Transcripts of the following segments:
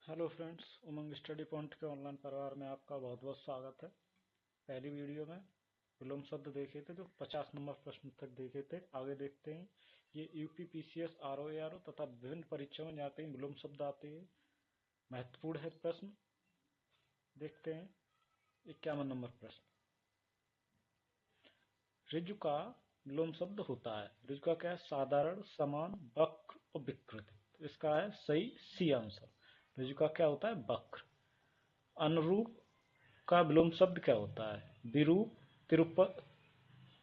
Hello friends, उमंग study point के online परिवार में आपका बहुत बहुत स्वागत है। पहली वीडियो में विलोम शब्द देखे थे जो 50 नंबर प्रश्न तक देखे थे। आगे देखते हैं। ये यूपी पीसीएस आरओ तथा विभिन्न परीक्षाओं में जाते हैं विलोम शब्द आते हैं। महत्वपूर्ण है प्रश्न। देखते हैं 51 नंबर प्रश्न। ऋजु का विलोम शब्द होता है। ऋजु का क्या है? साधारण, समान, वक्र और विकृत। तो इसका है सही सी आंसर। ऋजु का क्या होता है? वक्र। अनुरूप का विलोम शब्द क्या होता है? विरूप,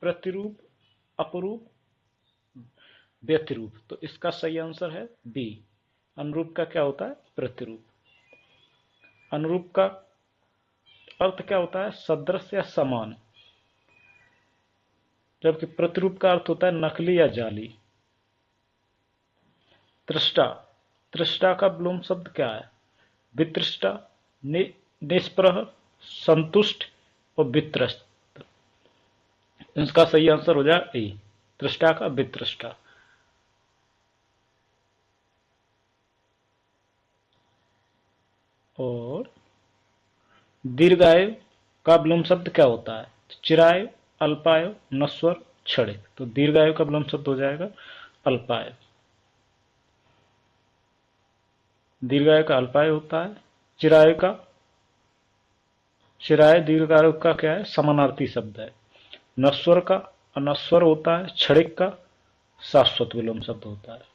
प्रतिरूप, अपरूप, व्यतिरूप। तो इसका सही आंसर है बी। अनुरूप का क्या होता है? प्रतिरूप। अनुरूप का अर्थ क्या होता है? सदृश या समान, जबकि प्रतिरूप का अर्थ होता है नकली या जाली। तृष्टा, तृष्टा का विलोम शब्द क्या है? वितृष्टा, निष्प्रह, संतुष्ट और वित्रस्त। इसका सही आंसर हो जाए ए। तृष्टा का वितृष्टा। और दीर्घायु का विलोम शब्द क्या होता है? चिरायु, अल्पायु, नश्वर, क्षणिक। तो दीर्घायु का विलोम शब्द हो जाएगा अल्पायु। दीर्घायु का अल्पायु होता है। चिरायु दीर्घायु का क्या है? समानार्थी शब्द है। नश्वर का अनश्वर होता है। क्षणिक का शाश्वत विलोम शब्द होता है।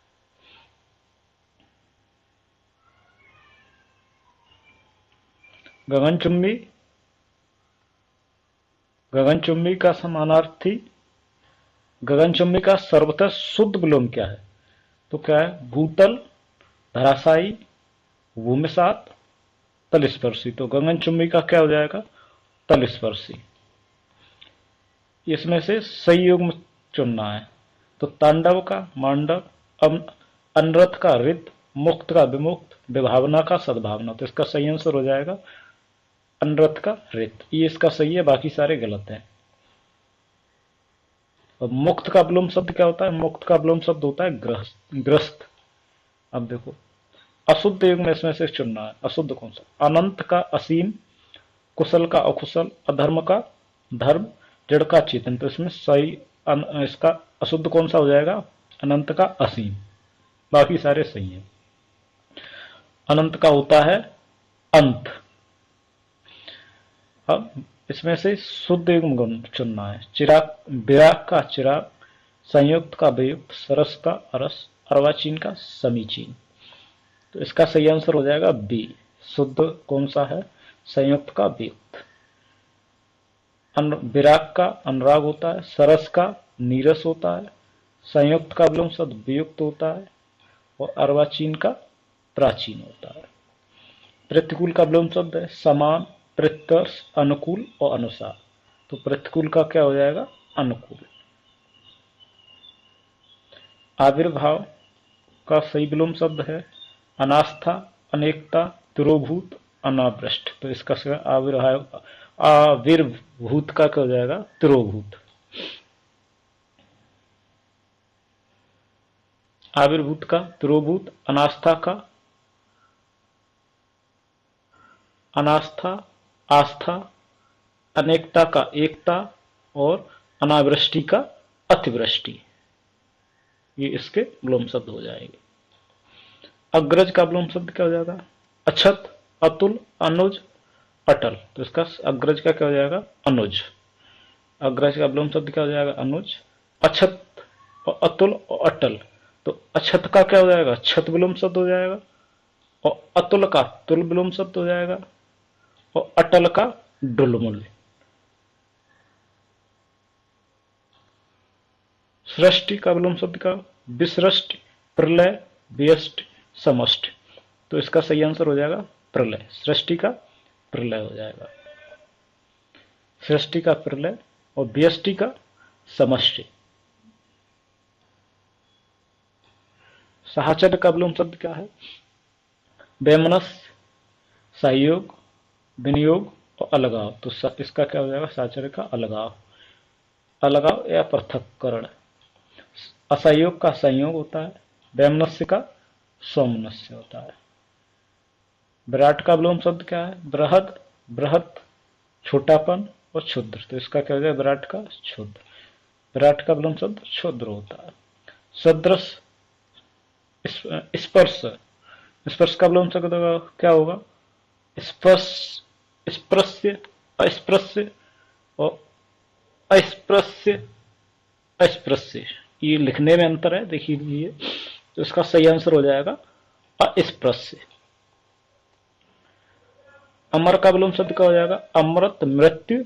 गगनचुंबी, गगनचुंबी का समानार्थी, गगनचुंबी का सर्वथा शुद्ध विलोम क्या है? तो क्या है? भूतल, धराशायी, भूमिसात, तलस्पर्शी। तो गगनचुंबी का क्या हो जाएगा? तलस्पर्शी। इसमें से सही युग्म चुनना है। तो तांडव का मांडव, अनरथ का रित, मुक्त का विमुक्त, विभावना का सद्भावना। तो इसका सही आंसर हो जाएगा अनरथ का रित। ये इसका सही है, बाकी सारे गलत हैं। और मुक्त का विलोम शब्द क्या होता है? मुक्त का विलोम शब्द होता है ग्रस्त। अब देखो, अशुद्ध युग्म इसमें से चुनना है। अशुद्ध कौन सा? अनंत का असीम, कुशल का अकुशल, अधर्म का धर्म, जड़ का चेतन। तो इसमें सही इसका अशुद्ध कौन सा हो जाएगा? अनंत का असीम। बाकी सारे सही हैं। अनंत का होता है अंत। अब इसमें से शुद्ध युग्म गुण चुनना है। चिराग, विराग का चिराग, संयुक्त का वियुक्त, सरस का अरस, अर्वाचीन का समीचीन। तो इसका सही आंसर हो जाएगा बी। शुद्ध कौन सा है? संयुक्त का वियुक्त। विराग का अनुराग होता है। सरस का नीरस होता है। संयुक्त का विलोम शब्द वियुक्त होता है। और अर्वाचीन का प्राचीन होता है। प्रतिकूल का विलोम शब्द है समान, प्रत्यर्श, अनुकूल और अनुसार। तो प्रतिकूल का क्या हो जाएगा? अनुकूल। आविर्भाव का सही विलोम शब्द है अनास्था, अनेकता, तिरोभूत, अनावृष्ट। तो इसका आविर्भाव, आविर्भूत का क्या हो जाएगा? तिरोभूत। आविर्भूत का तिरोभूत, अनास्था का अनास्था, आस्था, अनेकता का एकता और अनावृष्टि का अतिवृष्टि। ये इसके विलोम शब्द हो जाएंगे। अग्रज का विलोम शब्द क्या हो जाएगा? अछत, अतुल, अनुज, अटल। तो इसका अग्रज का क्या हो जाएगा? अनुज। अग्रज का विलोम शब्द क्या हो जाएगा? अनुज। अछत और अतुल और अटल। तो अछत का क्या हो जाएगा? छत विलोम शब्द हो जाएगा। और अतुल का तुल विलोम शब्द हो जाएगा। और अटल का डुलमुल। सृष्टि का विलोम शब्द का विसृष्टि, प्रलय, व्यष्टि, समष्टि। तो इसका सही आंसर हो जाएगा प्रलय। सृष्टि का प्रलय हो जाएगा। सृष्टि का प्रलय और व्यष्टि का समष्टि। साहचर्य का विलोम शब्द क्या है? वैमनस्य, सहयोग, विनियोग और अलगाव। तो इसका क्या हो जाएगा? साहचर्य का अलगाव। अलगाव या पृथक्करण। असहयोग का संयोग होता है। वैमनस्य का सौमनस्य होता है। विराट का विलोम शब्द क्या है? बृहद, बृहत, छोटापन और क्षुद्र। तो इसका क्या हो जाएगा? विराट का क्षुद्र। विराट का विलोम शब्द क्षुद्र होता है। सदृश, स्पर्श, स्पर्श का विलोम शब्द क्या होगा? स्पर्श, स्पर्श्य, अस्पृश्य और अस्पृश्य, अस्पृश्य। ये लिखने में अंतर है, देख लीजिए। तो इसका सही आंसर हो जाएगा अस्पृश्य। अमर का विलोम शब्द क्या हो जाएगा? अमृत, मृत्यु,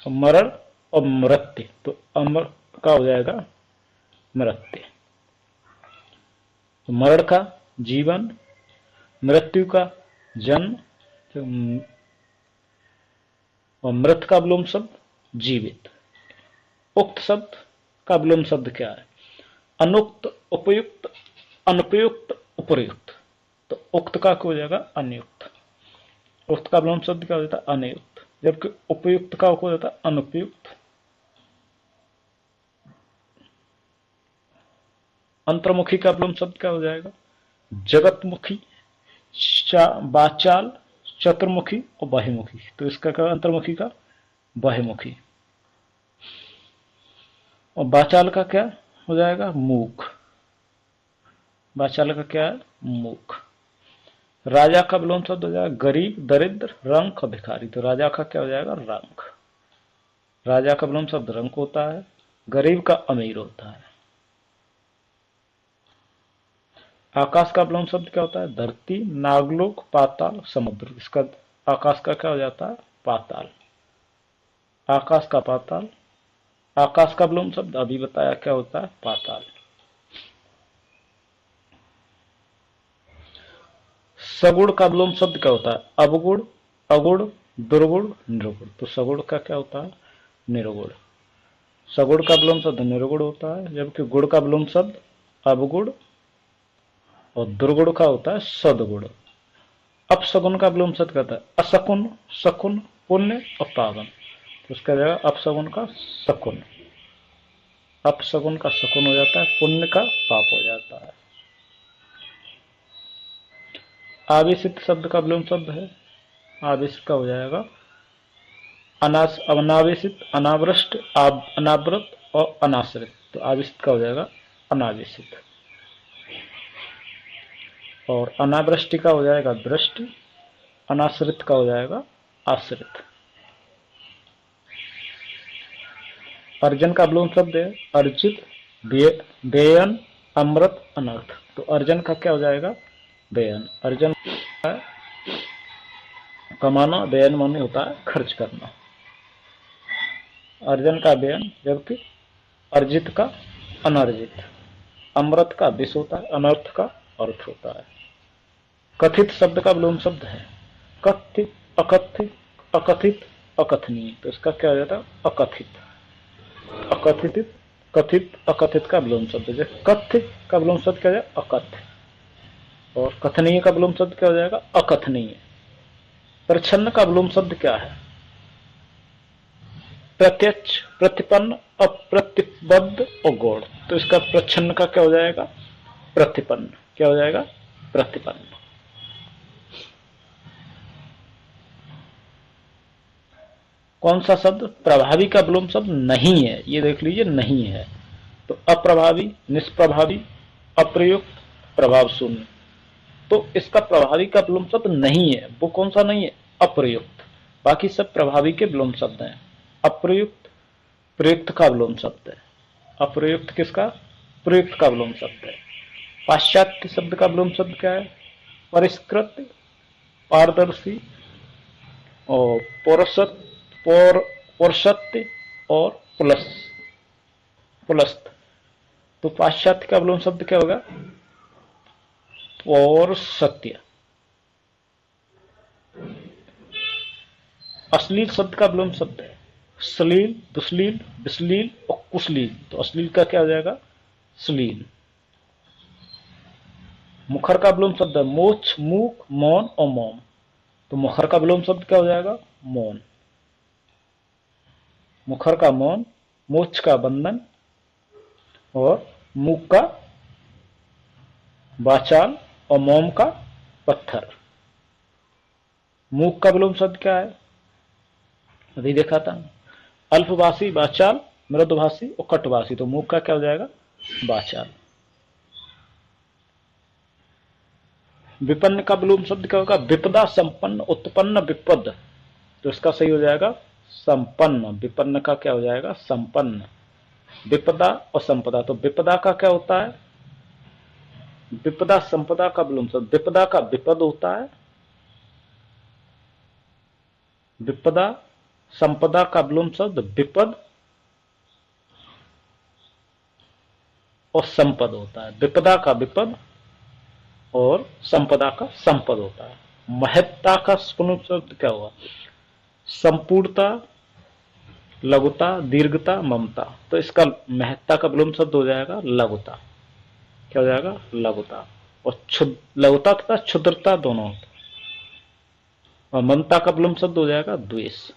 मरण और मृत्यु। तो अमर का हो जाएगा मृत्यु। तो मरण का जीवन, मृत्यु का जन्म, तो और मृत का विलोम शब्द जीवित। उक्त शब्द का विलोम शब्द क्या है? अनुक्त, उपयुक्त, अनुपयुक्त, उपर्युक्त। तो उक्त का हो जाएगा अनियुक्त। उक्त का विलोम शब्द क्या हो जाता है? अनियुक्त। जबकि उपयुक्त का हो जाता है अनुपयुक्त। अंतर्मुखी का विलोम शब्द क्या हो जाएगा? जगतमुखी, वाचाल, चतुर्मुखी और बाह्यमुखी। तो इसका क्या? अंतर्मुखी का बाह्यमुखी। और वाचाल का क्या हो जाएगा? मूक। वाचाल का क्या है? मूक। राजा का विलोम शब्द हो जाएगा गरीब, दरिद्र, रंक और भिखारी। तो राजा का क्या हो जाएगा? रंक। राजा का विलोम शब्द रंक होता है। गरीब का अमीर होता है। आकाश का विलोम शब्द क्या होता है? धरती, नागलोक, पाताल, समुद्र। इसका आकाश का क्या हो जाता है? पाताल। आकाश का पाताल। आकाश का विलोम शब्द अभी बताया क्या होता है? पाताल। सगुण का विलोम शब्द क्या होता है? अवगुण, अगुण, दुर्गुण, निर्गुण। तो सगुण का क्या होता है? निर्गुण। सगुण का विलोम शब्द निर्गुण होता है, जबकि गुण का विलोम शब्द अवगुण और दुर्गुण का होता है सदगुण। अपशगुन का विलोम शब्द कहता है असकुन, शकुन, पुण्य और पावन। तो उसका जगह अपशगुन का शकुन। अपशगुन का शकुन हो जाता है, पुण्य का पाप हो जाता है। आवेशित शब्द का विलोम शब्द है, आवेशित का हो जाएगा अनावेशित, अनावृष्ट, अनावृत और अनाश्रित। तो आवेशित का हो जाएगा अनावेशित। और अनावृष्टि का हो जाएगा वृष्टि, अनाश्रित का हो जाएगा आश्रित। अर्जन का विलोम शब्द है अर्जित, व्ययन, अमृत, अनर्थ। तो अर्जन का क्या हो जाएगा? व्ययन। अर्जन कमाना, व्ययन माने होता है खर्च करना। अर्जन का व्ययन, जबकि अर्जित का अनर्जित। अमृत का विष होता है, अनर्थ का अर्थ होता है। कथित शब्द का विलोम शब्द है कथित, अकथित, अकथित, अकथनीय। तो इसका क्या हो जाता है? अकथित। अकथित, कथित, अकथित का विलोम शब्द है। कथ्य का विलोम शब्द क्या है? अकथ्य। और कथनीय का विलोम शब्द क्या हो जाएगा? अकथनीय। प्रच्छन्न का विलोम शब्द क्या है? प्रत्यक्ष, प्रतिपन्न, अप्रतिबद्ध और गौण। तो इसका प्रच्छन्न का क्या हो जाएगा? प्रतिपन्न। क्या हो जाएगा? प्रतिपन्न। कौन सा शब्द प्रभावी का विलोम शब्द नहीं है? ये देख लीजिए, नहीं है। तो अप्रभावी, निष्प्रभावी, अप्रयुक्त, प्रभाव शून्य। तो इसका प्रभावी का विलोम शब्द नहीं है। वो कौन सा नहीं है? अप्रयुक्त। बाकी सब प्रभावी के विलोम शब्द हैं। अप्रयुक्त प्रयुक्त का विलोम शब्द है। अप्रयुक्त किसका? प्रयुक्त का विलोम शब्द है। पाश्चात्य शब्द का विलोम शब्द क्या है? परिष्कृत, पारदर्शी और पौरुषत्य और पुलस्त। तो पाश्चात्य का विलोम शब्द क्या होगा? पौरुषत्य। अश्लील शब्द का विलोम शब्द है श्लील, दुश्लील, विश्लील और कुश्लील। तो अश्लील का क्या हो जाएगा? श्लील। मुखर का विलोम शब्द है मोक्ष, मूक, मौन और मौन। तो मुखर का विलोम शब्द क्या हो जाएगा? मौन। मुखर का मौन, मोक्ष का बंधन और मूक का वाचाल और मोम का पत्थर। मूक का विलोम शब्द क्या है, अभी देखा था। अल्पभाषी, वाचाल, मृदुभाषी और कटभाषी। तो मूक का क्या हो जाएगा, वाचाल। विपन्न का विलोम शब्द क्या होगा, विपदा संपन्न उत्पन्न विपद। तो इसका सही हो जाएगा संपन्न। विपन्न का क्या हो जाएगा, संपन्न। विपदा और संपदा, तो विपदा का क्या होता है, विपदा संपदा का विलोम शब्द। विपदा का विपद होता है, विपदा। संपदा का विलोम शब्द विपद और संपद होता है। विपदा का विपद और संपदा का संपद होता है। महत्ता का विलोम शब्द क्या हुआ, संपूर्णता, लघुता, दीर्घता, ममता। तो इसका महत्ता का विलोम शब्द हो जाएगा लघुता। क्या हो जाएगा, लघुता। और लघुता तथा क्षुद्रता दोनों। और ममता का विलोम शब्द हो जाएगा द्वेष।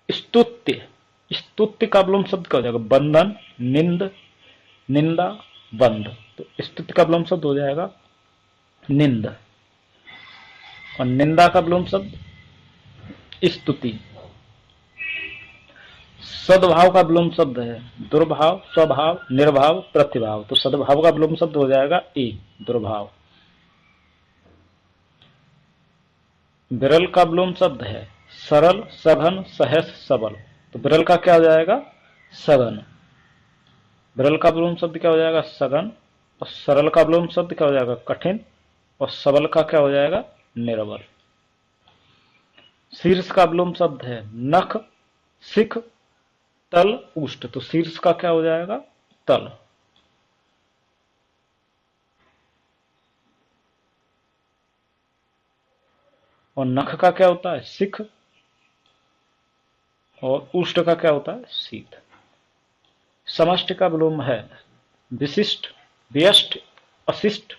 स्तुत्य, स्तुत्य का विलोम शब्द क्या हो जाएगा, बंधन, निंद, निंदा, बंध। तो स्तुत्य का विलोम शब्द हो जाएगा निंद। और निंदा का विलोम शब्द स्तुति। सद्भाव का विलोम शब्द है दुर्भाव, स्वभाव, निर्भाव, प्रतिभाव। तो सद्भाव का विलोम शब्द हो जाएगा ए, दुर्भाव। विरल का विलोम शब्द है सरल, सघन, सहस, सबल। तो विरल का क्या हो जाएगा, सघन। विरल का विलोम शब्द क्या हो जाएगा, सघन। और सरल का विलोम शब्द क्या हो जाएगा, कठिन। और सबल का क्या हो जाएगा, निर्बल। शीर्ष का विलोम शब्द है नख, शिख, तल, उष्ट। तो शीर्ष का क्या हो जाएगा, तल। और नख का क्या होता है, शिख। और उष्ट का क्या होता है, शीत। समष्टि का विलोम है विशिष्ट, व्यष्ट, अशिष्ट,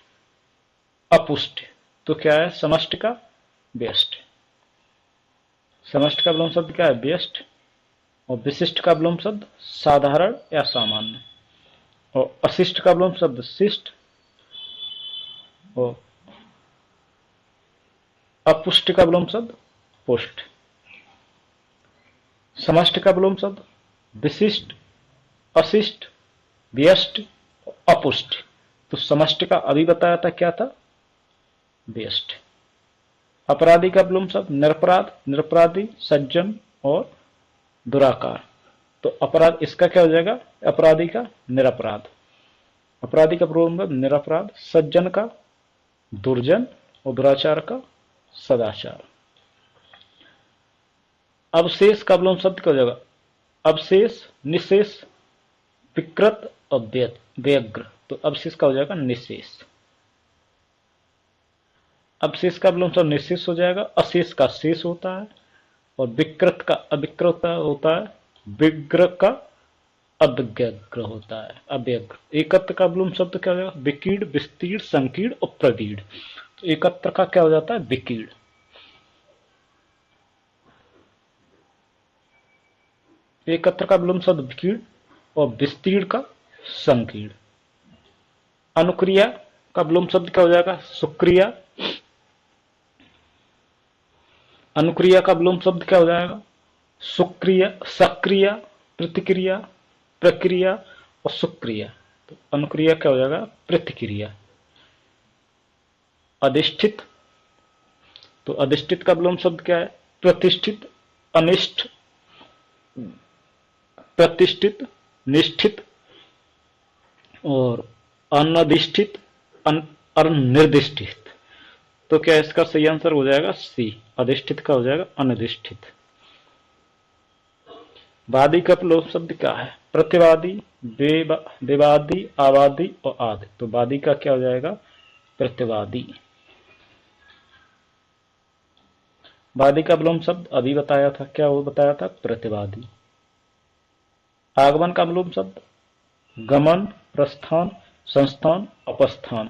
अपुष्ट। तो क्या है समष्टि का, व्यष्ट। समष्टि का विलोम शब्द क्या है, व्यष्ट। और विशिष्ट का विलोम शब्द साधारण या सामान्य। और अशिष्ट का विलोम शब्द शिष्ट। और अपुष्ट का विलोम शब्द पुष्ट। समष्टि का विलोम शब्द विशिष्ट, अशिष्ट, व्यष्ट, अपुष्ट। तो समष्टि का अभी बताया था क्या था, व्यष्ट। अपराधी का विलोम शब्द निरपराध, निरपराधी, सज्जन और दुराकार। तो अपराध इसका क्या हो जाएगा, अपराधी का निरपराध। अपराधी का विलोम शब्द निरपराध, सज्जन का दुर्जन और दुराचार का सदाचार। अवशेष का विलोम शब्द क्या हो जाएगा, अवशेष, निशेष, विकृत और व्यग्र। तो अवशेष का हो जाएगा निशेष। अवशेष का विलोम शब्द निशेष हो जाएगा। अशेष का शेष होता है। और विकृत का अविकृत होता है। विग्र का अव्यग्र होता है, अव्यग्र। एकत्र का विलोम शब्द क्या हो जाएगा, विकीर्ण, विस्तीर्ण, संकीर्ण और प्रदीर्ण। तो एकत्र का क्या हो जाता है, विकीर्ण। एकत्र का विलोम शब्द विकीर्ण और विस्तीर्ण का संकीर्ण। अनुक्रिया का विलोम शब्द क्या हो जाएगा, सुक्रिया। अनुक्रिया का विलोम शब्द क्या हो जाएगा, सुक्रिया, सक्रिया, प्रतिक्रिया, प्रक्रिया और सुक्रिया। तो अनुक्रिया क्या हो जाएगा, प्रतिक्रिया। अधिष्ठित, तो अधिष्ठित का विलोम शब्द क्या है, प्रतिष्ठित, अनिष्ठ, प्रतिष्ठित, निष्ठित और अनधिष्ठित, अनिर्दिष्टित। तो क्या इसका सही आंसर हो जाएगा सी, अधिष्ठित का हो जाएगा अनिर्दिष्टित। वादी का विलोम शब्द क्या है, प्रतिवादी, विवादी, आवादी और आदि। तो वादी का क्या हो जाएगा, प्रतिवादी। वादी का विलोम शब्द अभी बताया था, क्या वो बताया था, प्रतिवादी। आगमन का विलोम शब्द गमन, प्रस्थान, संस्थान, अपस्थान।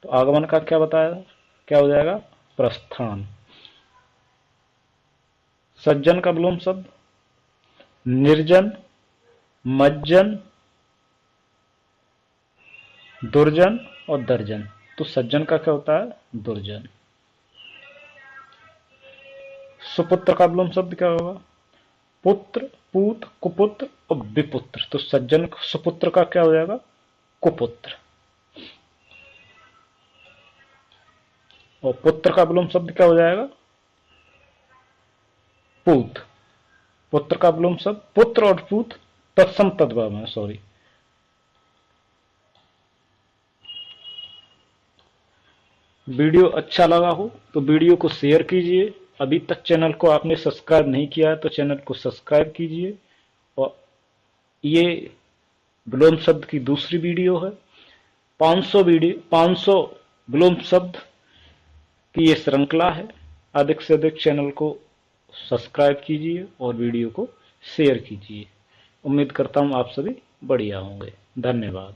तो आगमन का क्या बताया, क्या हो जाएगा, प्रस्थान। सज्जन का विलोम शब्द निर्जन, मज्जन, दुर्जन और दर्जन, तो सज्जन का क्या होता है? दुर्जन। सुपुत्र का विलोम शब्द क्या होगा? पुत्र, पूत, कुपुत्र और विपुत्र, तो सज्जन सुपुत्र का क्या हो जाएगा? कुपुत्र। और पुत्र का विलोम शब्द क्या हो जाएगा? पूत। पुत्र का विलोम शब्द, पुत्र और पूत तत्सम तद्भव है, सॉरी। वीडियो अच्छा लगा हो तो वीडियो को शेयर कीजिए। अभी तक चैनल को आपने सब्सक्राइब नहीं किया है तो चैनल को सब्सक्राइब कीजिए। और ये विलोम शब्द की दूसरी वीडियो है। 500 विलोम शब्द की ये श्रृंखला है। अधिक से अधिक चैनल को सब्सक्राइब कीजिए और वीडियो को शेयर कीजिए। उम्मीद करता हूँ आप सभी बढ़िया होंगे। धन्यवाद।